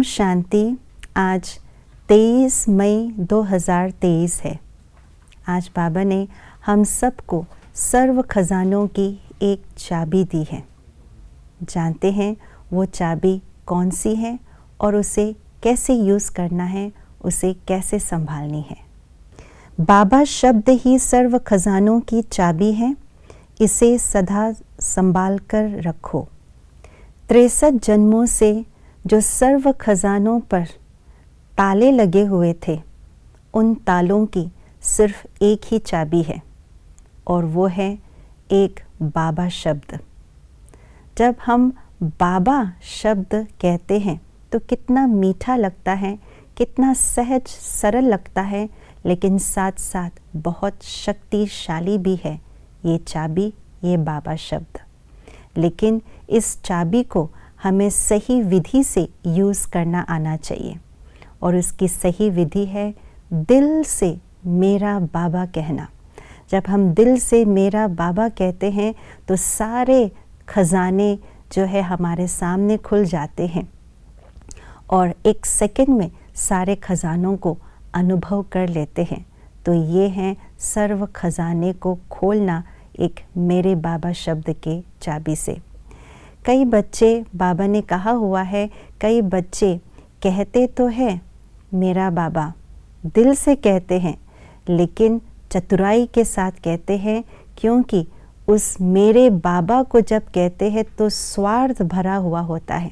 शांति। आज 23 मई 2023 है। आज बाबा ने हम सबको सर्व खजानों की एक चाबी दी है। जानते हैं वो चाबी कौन सी है और उसे कैसे यूज़ करना है, उसे कैसे संभालनी है। बाबा शब्द ही सर्व खजानों की चाबी है, इसे सदा संभाल कर रखो। 63 जन्मों से जो सर्व खजानों पर ताले लगे हुए थे, उन तालों की सिर्फ एक ही चाबी है और वो है एक बाबा शब्द। जब हम बाबा शब्द कहते हैं तो कितना मीठा लगता है, कितना सहज सरल लगता है, लेकिन साथ साथ बहुत शक्तिशाली भी है ये चाबी, ये बाबा शब्द। लेकिन इस चाबी को हमें सही विधि से यूज़ करना आना चाहिए और उसकी सही विधि है दिल से मेरा बाबा कहना। जब हम दिल से मेरा बाबा कहते हैं तो सारे खजाने जो है हमारे सामने खुल जाते हैं और एक सेकंड में सारे खजानों को अनुभव कर लेते हैं। तो ये हैं सर्व खजाने को खोलना एक मेरे बाबा शब्द के चाबी से। कई बच्चे, बाबा ने कहा हुआ है, कई बच्चे कहते तो हैं मेरा बाबा, दिल से कहते हैं, लेकिन चतुराई के साथ कहते हैं, क्योंकि उस मेरे बाबा को जब कहते हैं तो स्वार्थ भरा हुआ होता है।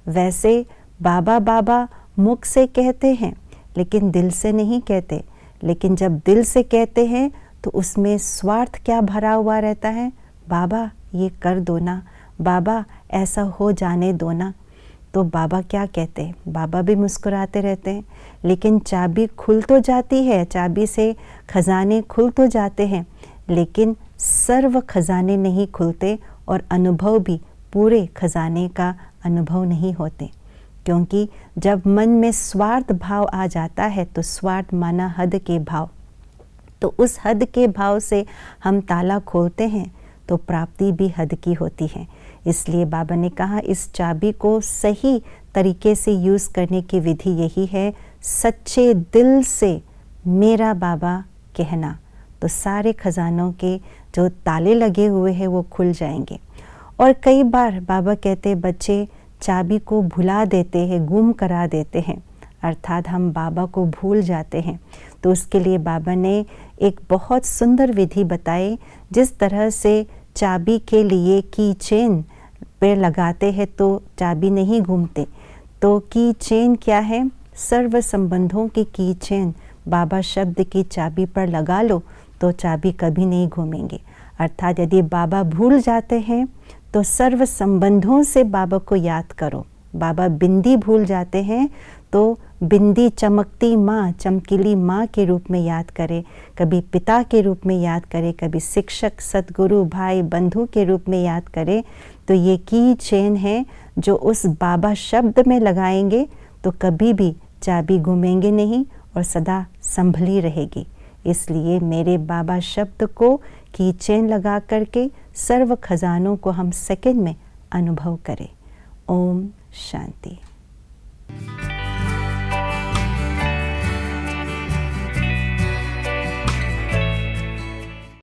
वैसे बाबा बाबा मुख से कहते हैं लेकिन दिल से नहीं कहते, लेकिन जब दिल से कहते हैं तो उसमें स्वार्थ क्या भरा हुआ रहता है। बाबा ये कर दो ना, बाबा ऐसा हो जाने दो ना। तो बाबा क्या कहते हैं, बाबा भी मुस्कुराते रहते हैं, लेकिन चाबी खुल तो जाती है, चाबी से खजाने खुल तो जाते हैं, लेकिन सर्व खजाने नहीं खुलते और अनुभव भी पूरे खजाने का अनुभव नहीं होते। क्योंकि जब मन में स्वार्थ भाव आ जाता है तो स्वार्थ माना हद के भाव, तो उस हद के भाव से हम ताला खोलते हैं तो प्राप्ति भी हद की होती है। इसलिए बाबा ने कहा इस चाबी को सही तरीके से यूज़ करने की विधि यही है, सच्चे दिल से मेरा बाबा कहना। तो सारे खजानों के जो ताले लगे हुए हैं वो खुल जाएंगे। और कई बार बाबा कहते बच्चे चाबी को भुला देते हैं, गुम करा देते हैं, अर्थात हम बाबा को भूल जाते हैं। तो उसके लिए बाबा ने एक बहुत सुंदर विधि बताई। जिस तरह से चाबी के लिए की चेन पे लगाते हैं तो चाबी नहीं घूमते, तो की चेन क्या है, सर्व संबंधों की चेन बाबा शब्द की चाबी पर लगा लो तो चाबी कभी नहीं घूमेंगे। अर्थात यदि बाबा भूल जाते हैं तो सर्व संबंधों से बाबा को याद करो। बाबा बिंदी भूल जाते हैं तो बिंदी चमकती माँ, चमकीली माँ के रूप में याद करें, कभी पिता के रूप में याद करें, कभी शिक्षक, सद्गुरु, भाई, बंधु के रूप में याद करें। तो ये की चेन है जो उस बाबा शब्द में लगाएंगे तो कभी भी चाबी घूमेंगे नहीं और सदा संभली रहेगी। इसलिए मेरे बाबा शब्द को की चेन लगा करके सर्व खजानों को हम सेकंड में अनुभव करें। ओम शांति।